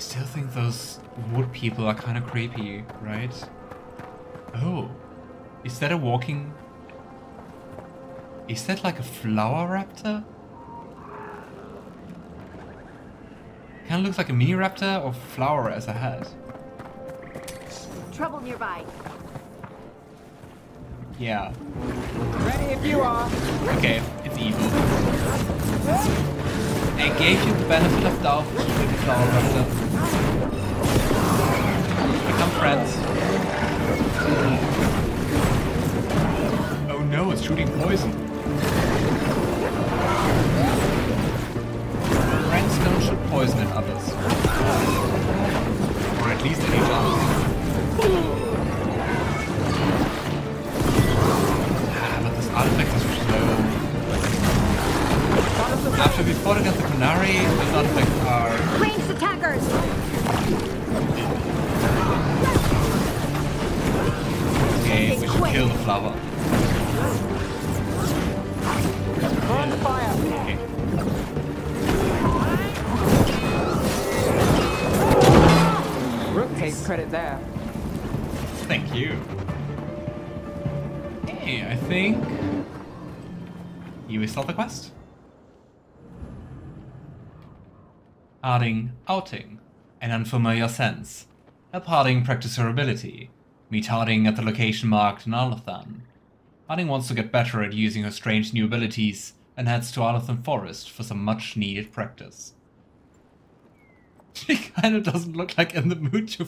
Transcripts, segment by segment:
still think those wood people are kind of creepy, right? Oh, is that a walking... Is that like a flower raptor? Kind of looks like a mini raptor or flower as a head. Trouble nearby. Yeah. Ready if you are. Okay, it's evil. I gave you the benefit of doubt with the flower raptor. Become friends. Oh no, it's shooting poison. Friends don't shoot poison at others. Or at least at each other. But this artifact is slow. After we fought against the Qunari, those artifacts are... Ranged attackers! Okay, we should kill the flower. On fire. Okay. Rook takes credit there. Thank you. Hey, I think... You saw the quest. Harding outing. An unfamiliar sense. Help Harding practice her ability. Meet Harding at the location marked in Arlathan. Harding wants to get better at using her strange new abilities and heads to Arlathan Forest for some much needed practice. She kinda doesn't look like in the mood to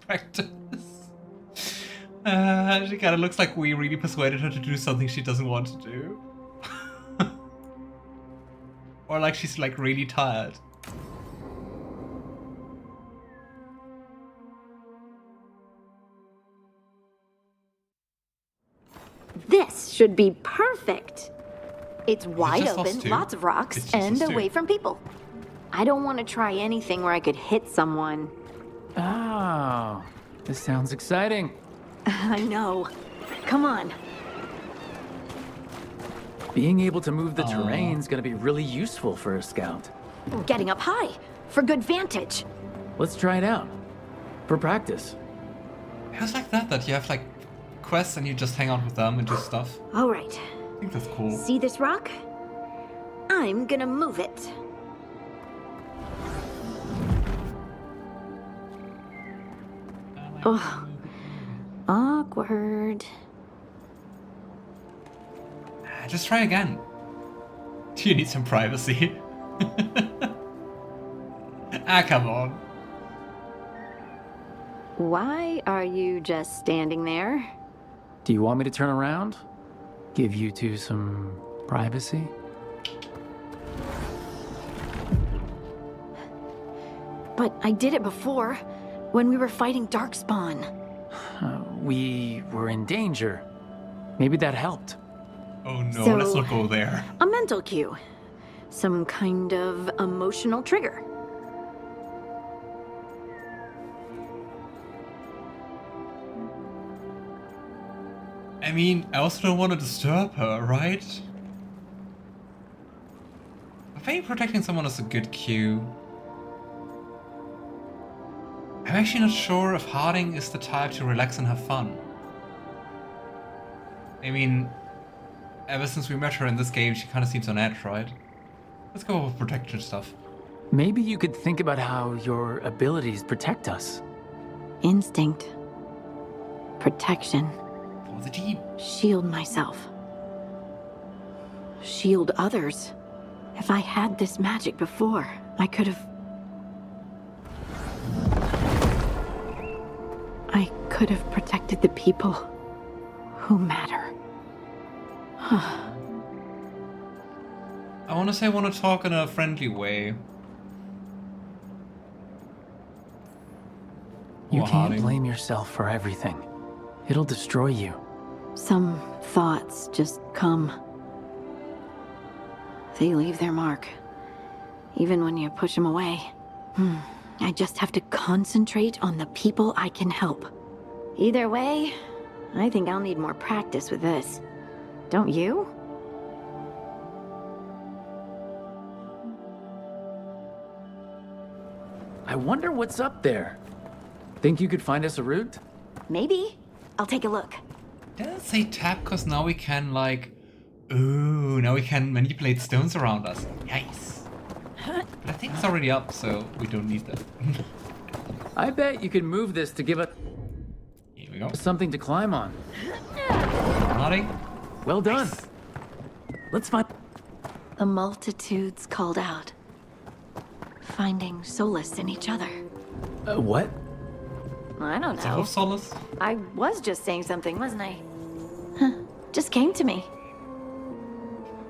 practice. She kinda looks like we really persuaded her to do something she doesn't want to do. Or like she's like really tired. This should be perfect. It's wide just us open, two? lots of rocks, It's just and us two. away from people. I don't want to try anything where I could hit someone. Oh, this sounds exciting. I know. Come on. Being able to move the Aw. terrain's gonna be really useful for a scout. Getting up high for good vantage. Let's try it out. For practice. It was like that you have like quests and you just hang out with them and do stuff. All right. I think that's cool. See this rock? I'm gonna move it. Oh, awkward. Just try again. Do you need some privacy? Ah, come on. Why are you just standing there? Do you want me to turn around? Give you two some privacy? But I did it before, when we were fighting Darkspawn. We were in danger. Maybe that helped. Oh no, So- let's not go there. A mental cue. Some kind of emotional trigger. I mean, I also don't want to disturb her, right? I think protecting someone is a good cue. I'm actually not sure if Harding is the type to relax and have fun. I mean, ever since we met her in this game, she kind of seems on edge, right? Let's go with protection stuff. Maybe you could think about how your abilities protect us. Instinct. Protection. For the deep. Shield myself. Shield others. If I had this magic before, I could have... I could have protected the people who matter. I want to say I want to talk in a friendly way. You Oh, can't Harding. blame yourself for everything. It'll destroy you. Some thoughts just come. They leave their mark. Even when you push them away. I just have to concentrate on the people I can help. Either way, I think I'll need more practice with this. Don't you? I wonder what's up there. Think you could find us a route? Maybe. I'll take a look. Does it say tap? Because now we can, like... Ooh, now we can manipulate stones around us. Nice. But I think it's already up, so we don't need that. I bet you can move this to give us Here we go. something to climb on. Nodding. Well done. Nice. Let's find... The multitudes called out, finding solace in each other. What? I don't It's a know. whole solace. I was just saying something, wasn't I? Huh. Just came to me.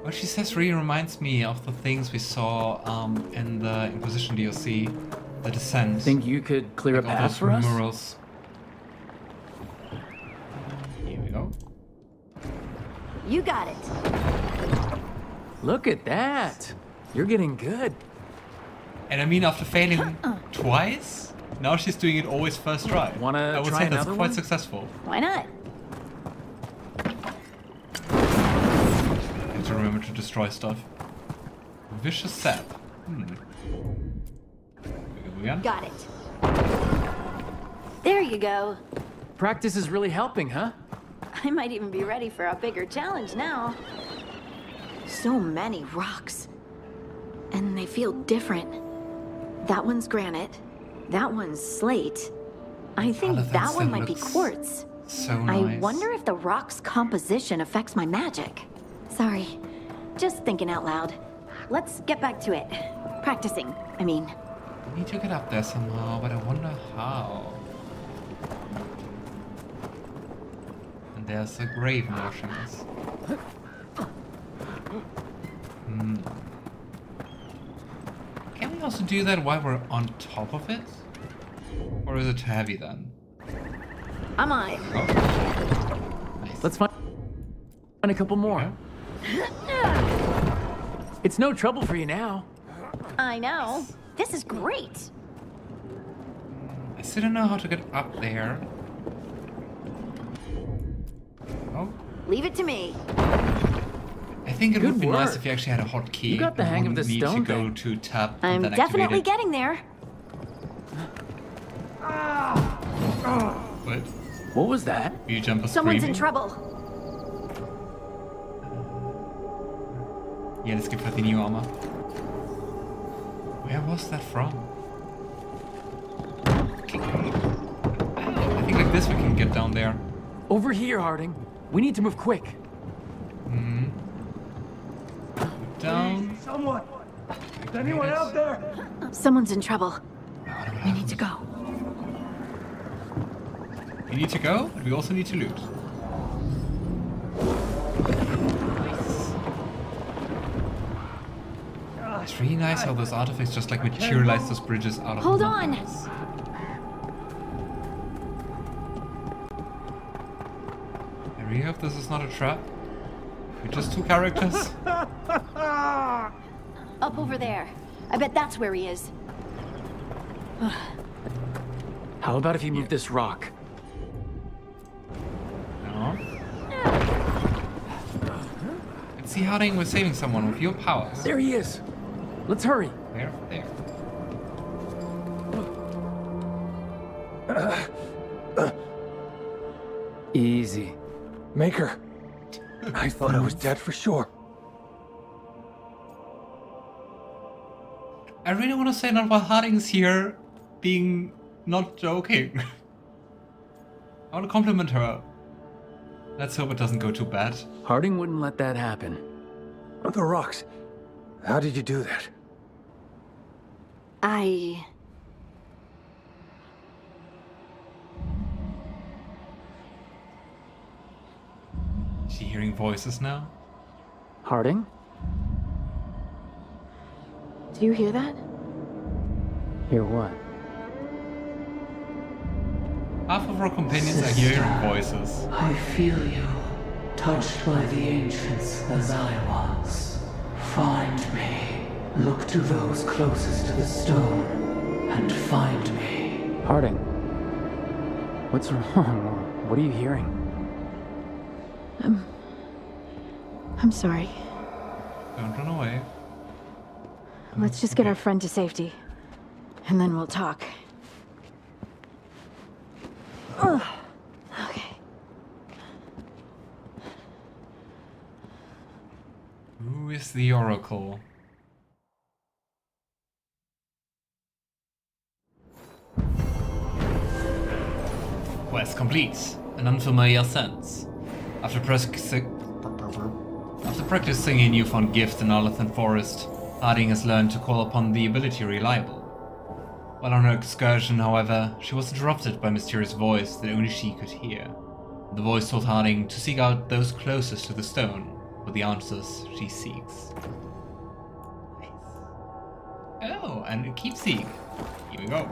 What she says really reminds me of the things we saw in the Inquisition DLC, the Descent. Think you could clear a Like all path those for us? murals. Here we go. You got it. Look at that. You're getting good. And I mean, after failing twice, now she's doing it always first try. Wanna I would try say that's another quite one? successful. Why not? Have to remember to destroy stuff. Vicious sap. Here we go again. Got it. There you go. Practice is really helping, huh? I might even be ready for a bigger challenge now. So many rocks. And they feel different. That one's granite. That one's slate. I think that that one stone might be looks quartz. So I nice. wonder if the rock's composition affects my magic. Sorry. Just thinking out loud. Let's get back to it. Practicing, I mean. We need to get up there somehow, but I wonder how. And there's a grave watching us. Can we also do that while we're on top of it? Or is it too heavy then? I'm on it. Oh. Nice. Let's find a couple more. Yeah. It's no trouble for you now. I know. This is great. I still don't know how to get up there. Oh. Leave it to me. I think it Good would be nice work. if you actually had a hotkey. You got the and hang of wouldn't the need stone to go thing. to tap and I'm then activate definitely it. getting there. But What was that? you jump a Someone's screaming. in trouble. Yeah, let's give her the new armor. Where was that from? Okay. I think like this we can get down there. Over here, Harding. We need to move quick. Down. Someone! Is anyone out there? Someone's in trouble. We need to go. We need to go, but we also need to loot. It's really nice how those artifacts just like materialize those bridges out of Hold on. nothingness. I really hope this is not a trap. We're just two characters. Up over there. I bet that's where he is. How about if you move this rock? No. Let's see, Harding, we're saving someone with your powers. There he is. Let's hurry. Where? There. Easy. Maker. I thought I was dead for sure. I really want to say not while Harding's here being not joking. I want to compliment her. Let's hope it doesn't go too bad. Harding wouldn't let that happen. The rocks. How did you do that? Is she hearing voices now? Harding? Do you hear that? Hear what? Half of our companions are hearing voices. I feel you, touched by the ancients as I was. Find me. Look to those closest to the stone, and find me. Harding. What's wrong? What are you hearing? I'm sorry. Don't run away. Let's just get our friend to safety. and then we'll talk. Ugh. Okay. Who is the Oracle? Quest complete. An unfamiliar sense. After practicing a newfound gift in Arlathan Forest, Harding has learned to call upon the ability Reliable. While on her excursion, however, she was interrupted by a mysterious voice that only she could hear. The voice told Harding to seek out those closest to the stone for the answers she seeks. Nice. Oh, and keep seeking. Here we go.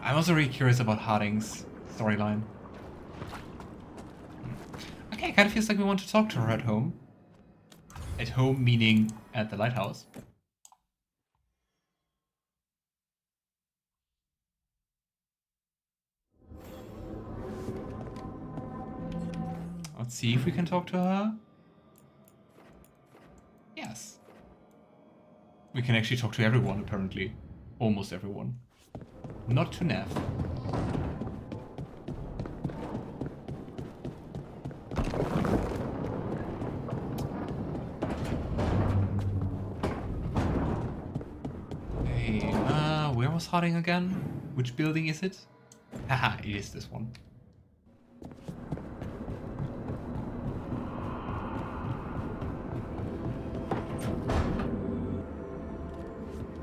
I'm also really curious about Harding's storyline. Okay, it kind of feels like we want to talk to her at home. At home meaning at the lighthouse. Let's see if we can talk to her. Yes. We can actually talk to everyone, apparently. Almost everyone. Not to Neve. Hey, where was Harding again? Which building is it? Haha, it is this one.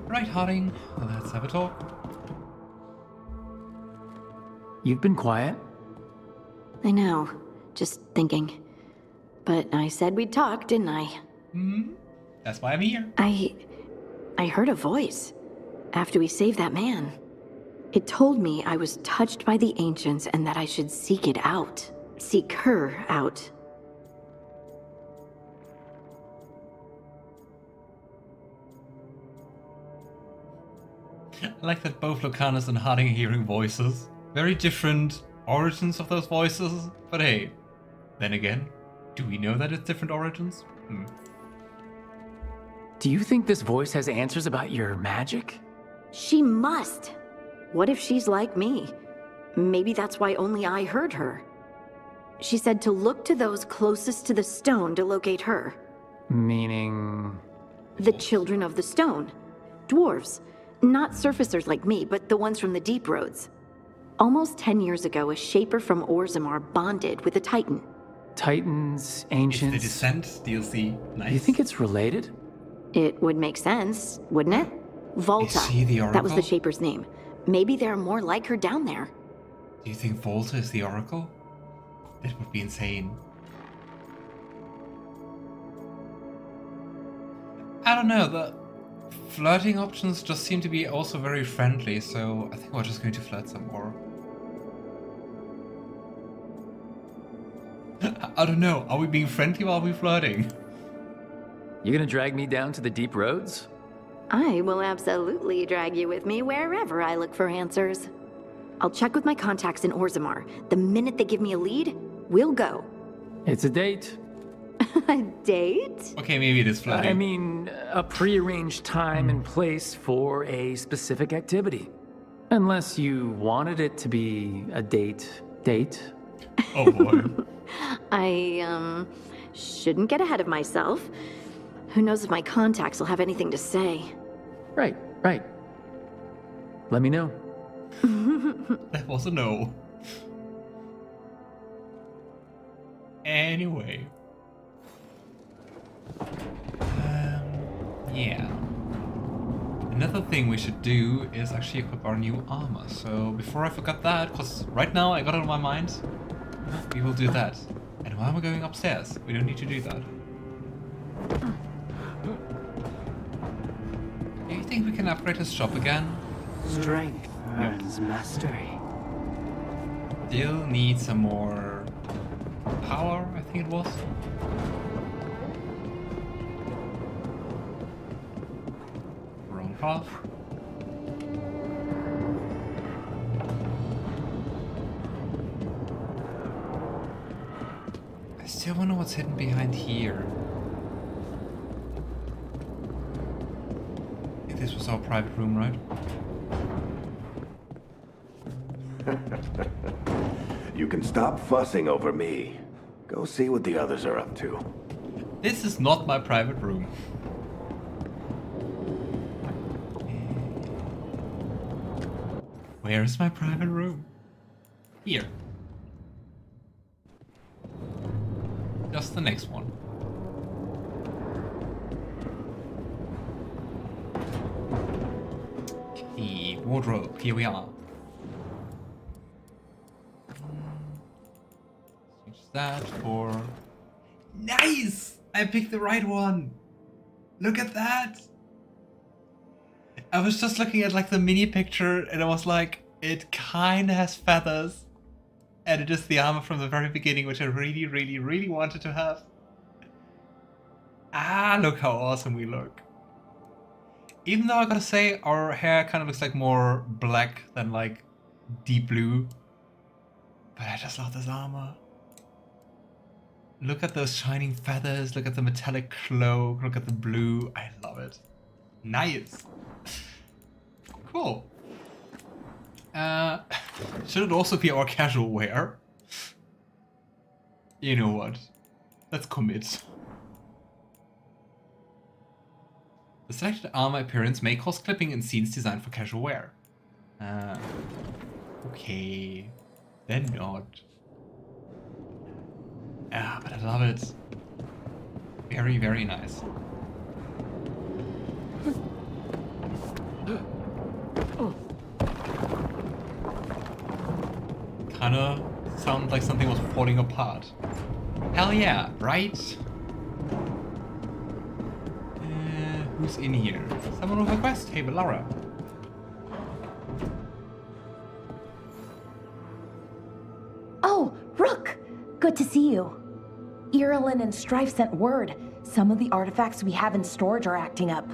Right, Harding, let's have a talk. You've been quiet. I know. Just thinking. But I said we'd talk, didn't I? Hmm? That's why I'm here. I heard a voice after we saved that man. It told me I was touched by the ancients and that I should seek it out. Seek her out. I like that both Lucanis and Harding are hearing voices. Very different origins of those voices, but hey. Then again, do we know that it's different origins? Do you think this voice has answers about your magic? She must. What if she's like me? Maybe that's why only I heard her. She said to look to those closest to the stone to locate her. Meaning... The children of the stone. Dwarves. Not surfacers like me, but the ones from the deep roads. Almost 10 years ago, a shaper from Orzammar bonded with a titan. Titans, ancients... It's the Descent DLC. Nice. You think it's related? It would make sense, wouldn't it? Volta. Is she the Oracle? That was the shaper's name. Maybe there are more like her down there. Do you think Volta is the Oracle? That would be insane. I don't know, the flirting options just seem to be also very friendly, so I think we're just going to flirt some more. I don't know, are we being friendly while we're flirting? You gonna drag me down to the deep roads? I will absolutely drag you with me wherever I look for answers. I'll check with my contacts in Orzammar. The minute they give me a lead, we'll go. It's a date. A date? Okay, maybe it is flirting. I mean, a pre-arranged time and place for a specific activity. Unless you wanted it to be a date. Oh boy. I, shouldn't get ahead of myself. Who knows if my contacts will have anything to say. Right. Let me know. That was a no. Anyway. Yeah. Another thing we should do is actually equip our new armor. So before I forget that, because right now I got it on my mind, we will do that. And while we're going upstairs, we don't need to do that. Do you think we can upgrade his shop again? Strength earns mastery. Still need some more power, I think it was. Wrong path. I still wonder what's hidden behind here. This was our private room, right? You can stop fussing over me. Go see what the others are up to. This is not my private room. Where is my private room? Here. Just the next one. Okay, wardrobe. Here we are. Switch that for... Nice! I picked the right one! Look at that! I was just looking at like the mini picture and I was like, it kinda has feathers. And it is the armor from the very beginning, which I really, really, really wanted to have. Ah, look how awesome we look. Even though I gotta say, our hair kind of looks like more black than like deep blue. But I just love this armor. Look at those shining feathers, look at the metallic cloak, look at the blue. I love it. Nice. Cool. Should it also be our casual wear? You know what? Let's commit. The selected armor appearance may cause clipping in scenes designed for casual wear. Okay. Then not. Ah, but I love it. Very, very nice. Kinda sounded like something was falling apart. Hell yeah, right? Who's in here? Someone with a quest. Hey, Bellara. Oh, Rook! Good to see you. Irulan and Strife sent word. Some of the artifacts we have in storage are acting up.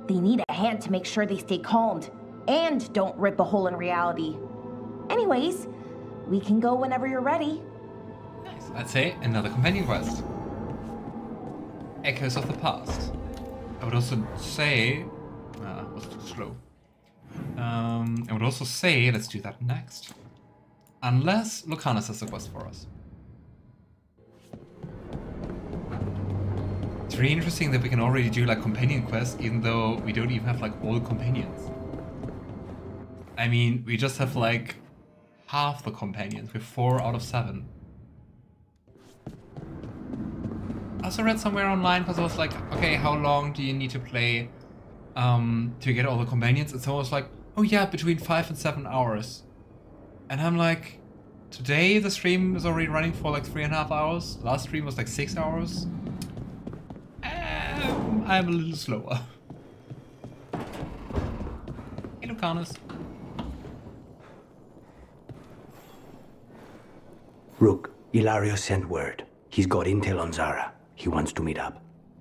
They need a hand to make sure they stay calmed and don't rip a hole in reality. Anyways, we can go whenever you're ready. Nice. I'd say another companion quest. Echoes of the Past. I would also say... was too slow. I would also say, let's do that next. Unless Lucanis has a quest for us. It's really interesting that we can already do like companion quests even though we don't even have like all companions. I mean, we just have like half the companions. We're 4 out of 7. I also read somewhere online because I was like, okay, how long do you need to play to get all the companions? And someone was like, oh yeah, between 5 and 7 hours. And I'm like, today the stream is already running for like 3.5 hours. Last stream was like 6 hours. I'm a little slower. Hey, Lucanis. Rook, Ilario sent word. He's got intel on Zara. He wants to meet up.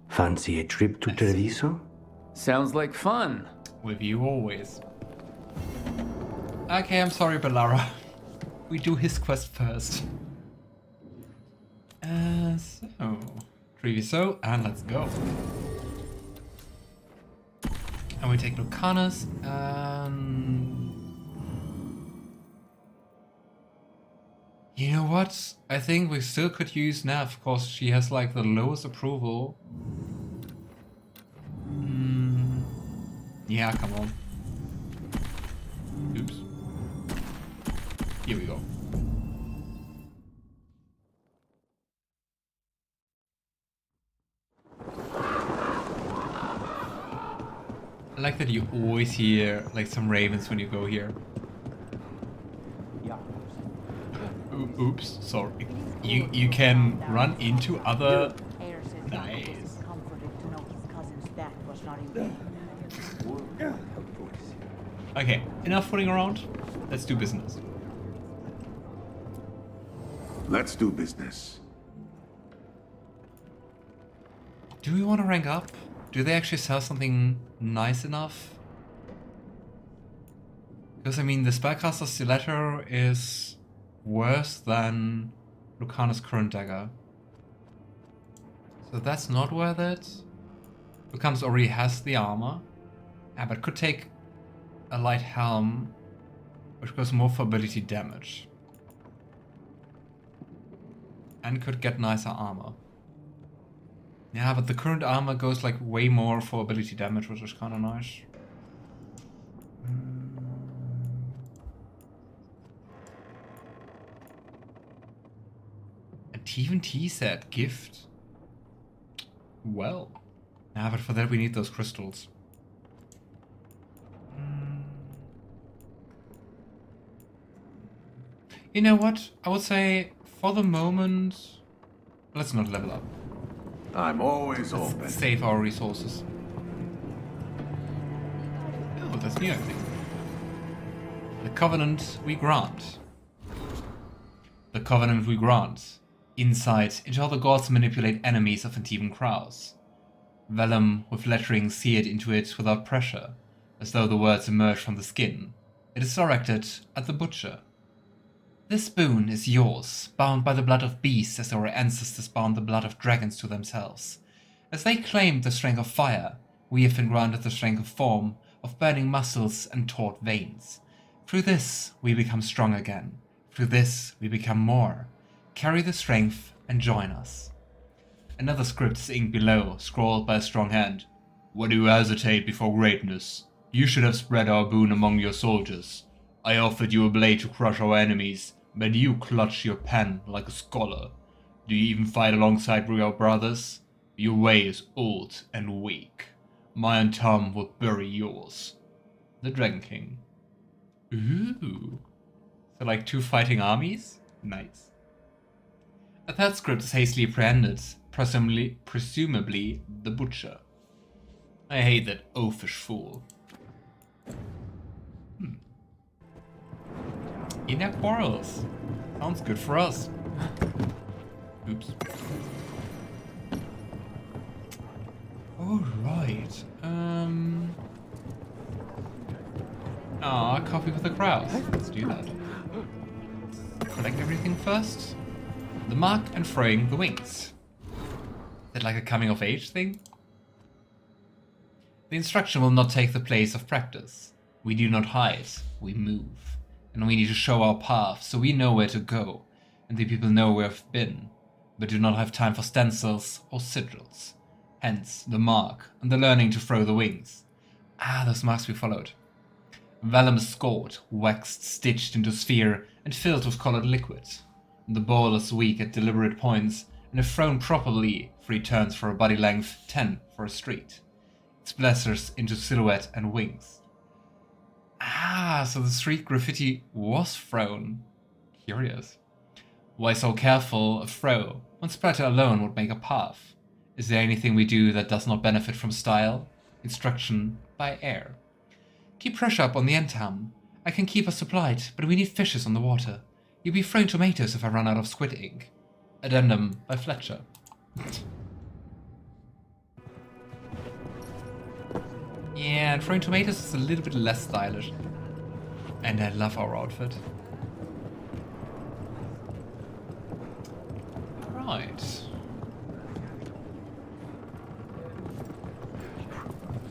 Fancy a trip to Treviso? Sounds like fun. With you always. Okay, I'm sorry, Bellara. We do his quest first. So... Treviso, and let's go. And we take Lucanis, and... You know what? I think we still could use Neve, because she has like the lowest approval. Yeah, come on. Oops. Here we go. I like that you always hear like some ravens when you go here. Oops, sorry. You can run into other... Nice. Okay, enough fooling around. Let's do business. Let's do business. Do we want to rank up? Do they actually sell something nice enough? Because I mean, the Spellcaster Stiletto is worse than Lucanis' current dagger. So that's not worth it. Lucanis already has the armor. Yeah, but could take a light helm, which goes more for ability damage. And could get nicer armor. Yeah, but the current armor goes like way more for ability damage, which is kind of nice. Antivan T said gift. Well, yeah, but for that we need those crystals. You know what? I would say for the moment, let's not level up. I'm always open. Save our resources. Oh, that's new, I think. The Covenant we grant. The Covenant we grant. Insight into how the gods manipulate enemies of Antivan Crows. Vellum with lettering seared into it without pressure, as though the words emerge from the skin. It is directed at the butcher. This boon is yours, bound by the blood of beasts as our ancestors bound the blood of dragons to themselves. As they claimed the strength of fire, we have been granted the strength of form, of burning muscles and taut veins. Through this we become strong again. Through this we become more. Carry the strength and join us. Another script is inked below, scrawled by a strong hand. Why do you hesitate before greatness? You should have spread our boon among your soldiers. I offered you a blade to crush our enemies, but you clutch your pen like a scholar. Do you even fight alongside your brothers? Your way is old and weak. My Tom will bury yours. The Dragon King. Ooh. So like two fighting armies? Nice. A third script is hastily apprehended, presumably the Butcher. I hate that oafish fool. Inner quarrels. Sounds good for us. Oops. Alright. Coffee with the crowd. Let's do that. Collect everything first. The mark and fraying the wings. Is that like a coming of age thing? The instruction will not take the place of practice. We do not hide, we move. And we need to show our path so we know where to go, and the people know where we've been, but do not have time for stencils or sigils. Hence, the mark and the learning to throw the wings. Those marks we followed. Vellum is scored, waxed, stitched into sphere, and filled with colored liquid. The ball is weak at deliberate points, and if thrown properly, 3 turns for a body length, 10 for a street. It splatters into silhouette and wings. So the street graffiti was thrown. Curious. Why so careful a throw? One splatter alone would make a path. Is there anything we do that does not benefit from style? Instruction by air. Keep pressure up on the end ham. I can keep us supplied, but we need fishes on the water. You'll be throwing tomatoes if I run out of squid ink. Addendum by Fletcher. Yeah, throwing tomatoes is a little bit less stylish. And I love our outfit. Right.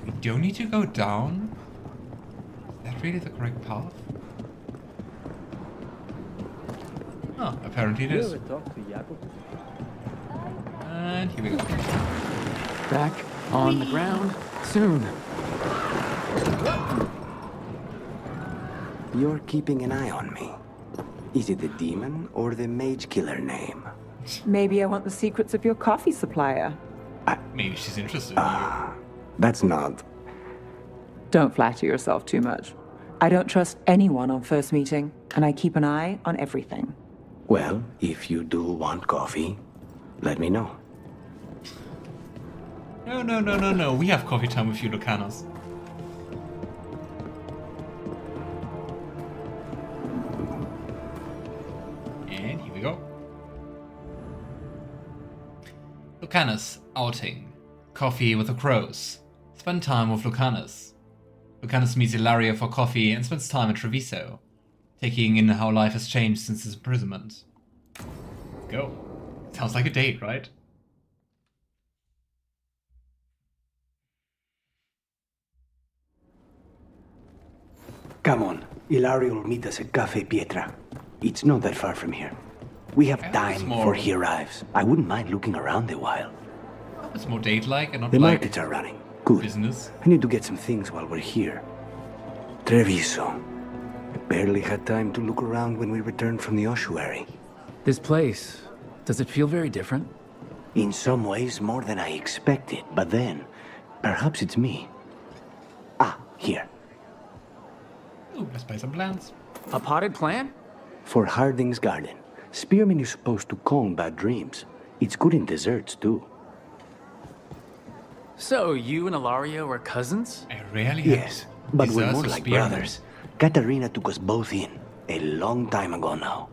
We don't need to go down. Is that really the correct path? Oh, apparently it is. And here we go. Back on the ground soon. You're keeping an eye on me. Is it the demon or the mage killer name? Maybe I want the secrets of your coffee supplier. Maybe she's interested in you. That's not... Don't flatter yourself too much. I don't trust anyone on first meeting, and I keep an eye on everything. Well, if you do want coffee, let me know. No. We have coffee time with you, Lucanis. And here we go. Lucanis outing. Coffee with the crows. Spend time with Lucanis. Lucanis meets Ilaria for coffee and spends time at Treviso, taking in how life has changed since his imprisonment. Go. Sounds like a date, right? Come on. Ilario will meet us at Cafe Pietra. It's not that far from here. We have time before he arrives. I wouldn't mind looking around a while. It's more date-like and not the like markets are running. Good. Business. I need to get some things while we're here. Treviso. I barely had time to look around when we returned from the ossuary. This place, does it feel very different? In some ways, more than I expected. But then, perhaps it's me. Ah, here. Ooh, let's buy some plants. A potted plant? For Harding's garden. Spearmint is supposed to calm bad dreams. It's good in desserts, too. So, you and Ilario are cousins? I rarely Yes, but we're more desserts like of spearmint. brothers. Katarina took us both in. A long time ago now.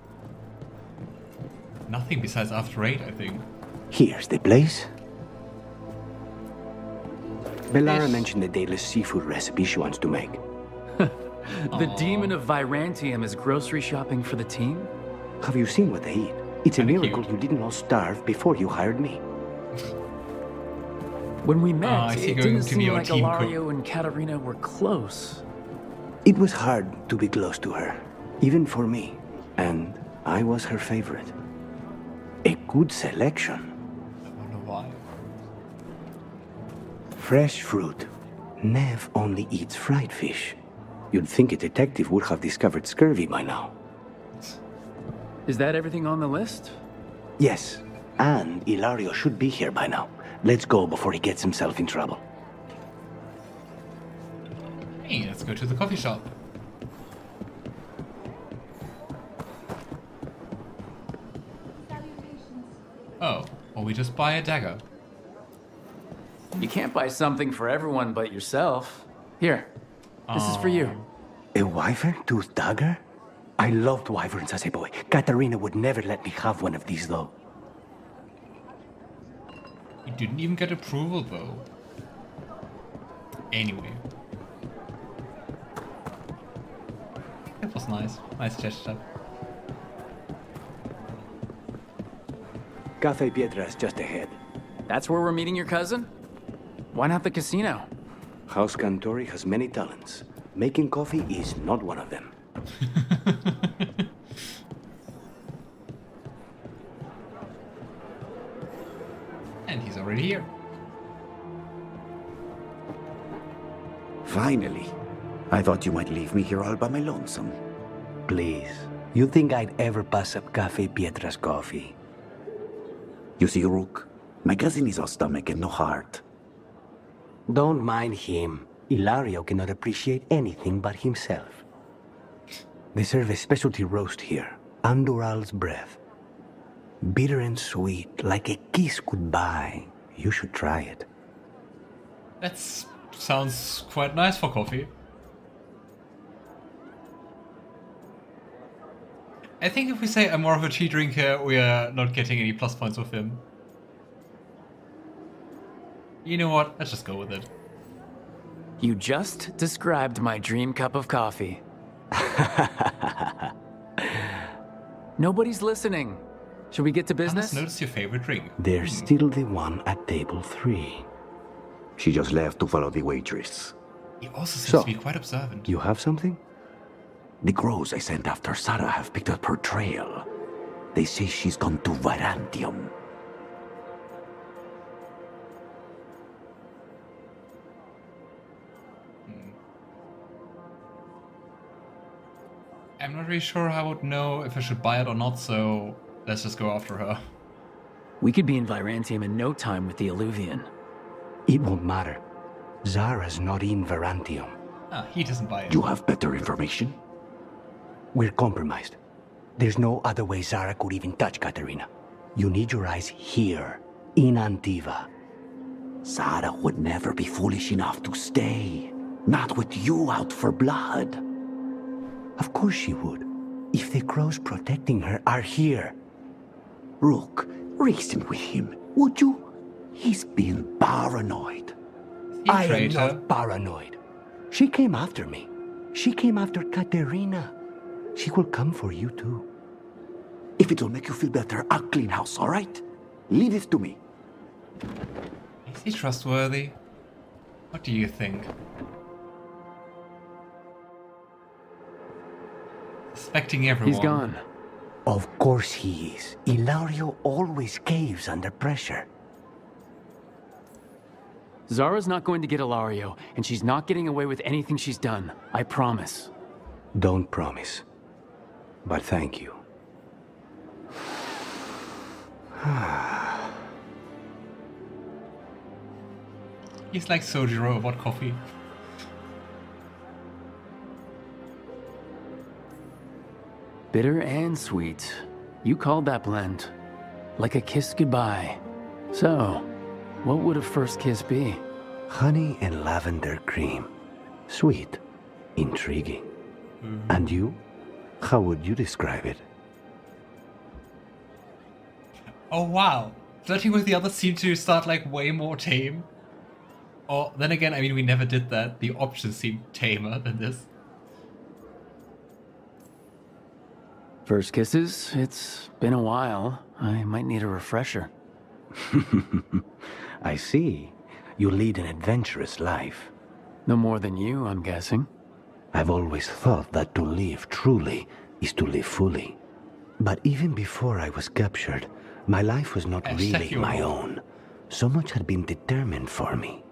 Nothing besides After 8, I think. Here's the place. Bellara Yes. mentioned the daedalus seafood recipe she wants to make. The demon of Virantium is grocery shopping for the team? Have you seen what they eat? It's a Kinda miracle cute. you didn't all starve before you hired me. When we met, I see it going didn't to be seem our like team cook. Ilario and Katarina were close. It was hard to be close to her, even for me. And I was her favorite. A good selection. I wonder why. Fresh fruit. Neve only eats fried fish. You'd think a detective would have discovered scurvy by now. Is that everything on the list? Yes, and Ilario should be here by now. Let's go before he gets himself in trouble. Hey, let's go to the coffee shop. Oh, or we just buy a dagger. You can't buy something for everyone but yourself. Here, this is for you. A wyvern tooth dagger? I loved wyverns as a boy. Katarina would never let me have one of these, though. You didn't even get approval, though. Anyway. That was nice. Nice gesture. Cafe Pietra is just ahead. That's where we're meeting your cousin? Why not the casino? House Cantori has many talents. Making coffee is not one of them. And he's already here. Finally. I thought you might leave me here all by my lonesome. Please. You think I'd ever pass up Cafe Pietra's coffee? You see, Rook, my cousin is all stomach and no heart. Don't mind him. Ilario cannot appreciate anything but himself. They serve a specialty roast here. Andoral's breath. Bitter and sweet, like a kiss goodbye. You should try it. That sounds quite nice for coffee. I think if we say I'm more of a tea drinker, we are not getting any plus points with him. You know what? Let's just go with it. You just described my dream cup of coffee. Nobody's listening. Should we get to business? Notice your favorite drink. There's still the one at table 3. She just left to follow the waitress. He also seems So, to be quite observant. You have something? The crows I sent after Sarah have picked up her trail. They say she's gone to Virantium. I'm not really sure how I would know if I should buy it or not, so let's just go after her. We could be in Virantium in no time with the Alluvian. It won't matter. Zara's not in Virantium. Ah, he doesn't buy it. You have better information? We're compromised. There's no other way Zara could even touch Katarina. You need your eyes here, in Antiva. Sarah would never be foolish enough to stay. Not with you out for blood. Of course she would. If the crows protecting her are here. Rook, reason with him, would you? He's been paranoid. I am not paranoid. She came after me. She came after Katerina. She will come for you too. If it'll make you feel better, I'll clean house, all right? Leave it to me. Is he trustworthy? What do you think? Expecting everyone. He's gone. Of course he is. Ilario always caves under pressure. Zara's not going to get Ilario, and she's not getting away with anything she's done. I promise. Don't promise. But thank you. He's like Sojiro about coffee. Bitter and sweet. You called that blend. Like a kiss goodbye. So, what would a first kiss be? Honey and lavender cream. Sweet. Intriguing. And you? How would you describe it? Oh wow. Flirting with the others seemed to start like way more tame. Or then again, I mean, we never did that. The options seemed tamer than this. First kisses? It's been a while. I might need a refresher. I see. You lead an adventurous life. No more than you, I'm guessing. I've always thought that to live truly is to live fully. But even before I was captured, my life was not really my own. So much had been determined for me.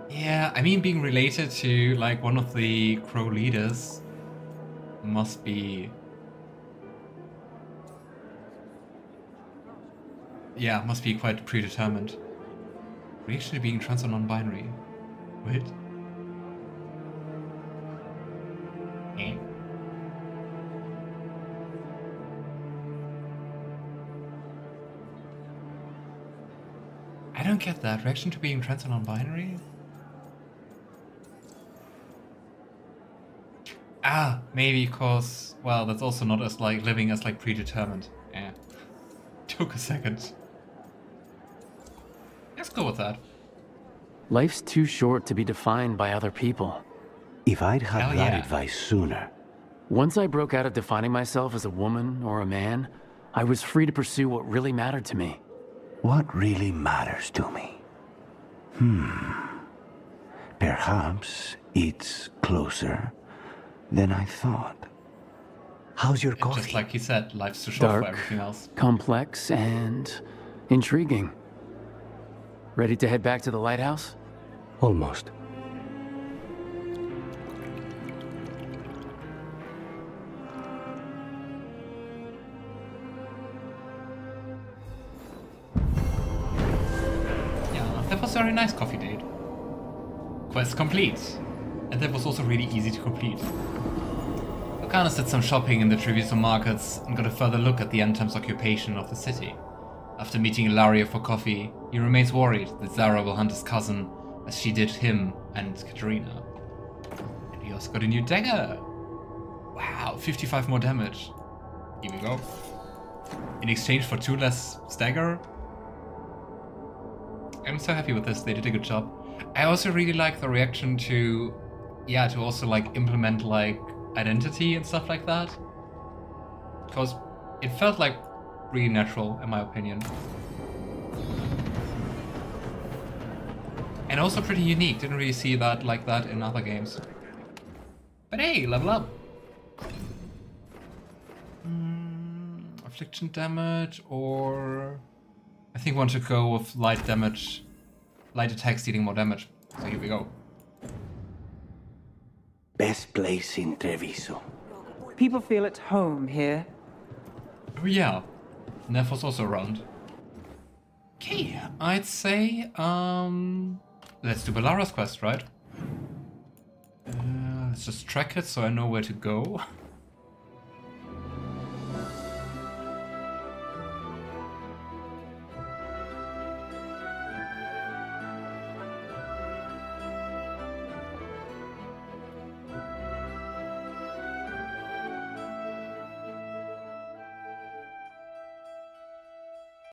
Yeah, I mean, being related to like one of the Crow leaders must be... Yeah, must be quite predetermined. Reaction to being trans or non-binary. Wait. Eh. I don't get that. Reaction to being trans or non-binary? Ah, maybe because, well, that's also not as like living as like predetermined. Yeah. Took a second. Let's go with that. Life's too short to be defined by other people. If I'd had that advice sooner. Once I broke out of defining myself as a woman or a man, I was free to pursue what really mattered to me. What really matters to me? Perhaps it's closer than I thought. How's your coffee? Just like he said, life's too short Dark, for everything else. complex, and intriguing. Ready to head back to the lighthouse? Almost. Yeah, that was a very nice coffee date. Quest complete. And that was also really easy to complete. Lucanis did some shopping in the Treviso markets and got a further look at the Antem's occupation of the city. After meeting Ilario for coffee, he remains worried that Zara will hunt his cousin as she did him and Katerina. And he also got a new dagger! Wow, 55 more damage. Here we go. In exchange for 2 less stagger. I'm so happy with this, they did a good job. I also really like the reaction to, yeah, to also like implement like identity and stuff like that. Because it felt like really natural, in my opinion. And also pretty unique, didn't really see that like that in other games. But hey, level up! Affliction damage, or... I think I want to go with light damage. Light attacks dealing more damage. So here we go. Best place in Treviso. People feel at home here. Oh yeah. Neve was also around. Okay, I'd say, let's do Bellara's quest, right? Let's just track it so I know where to go.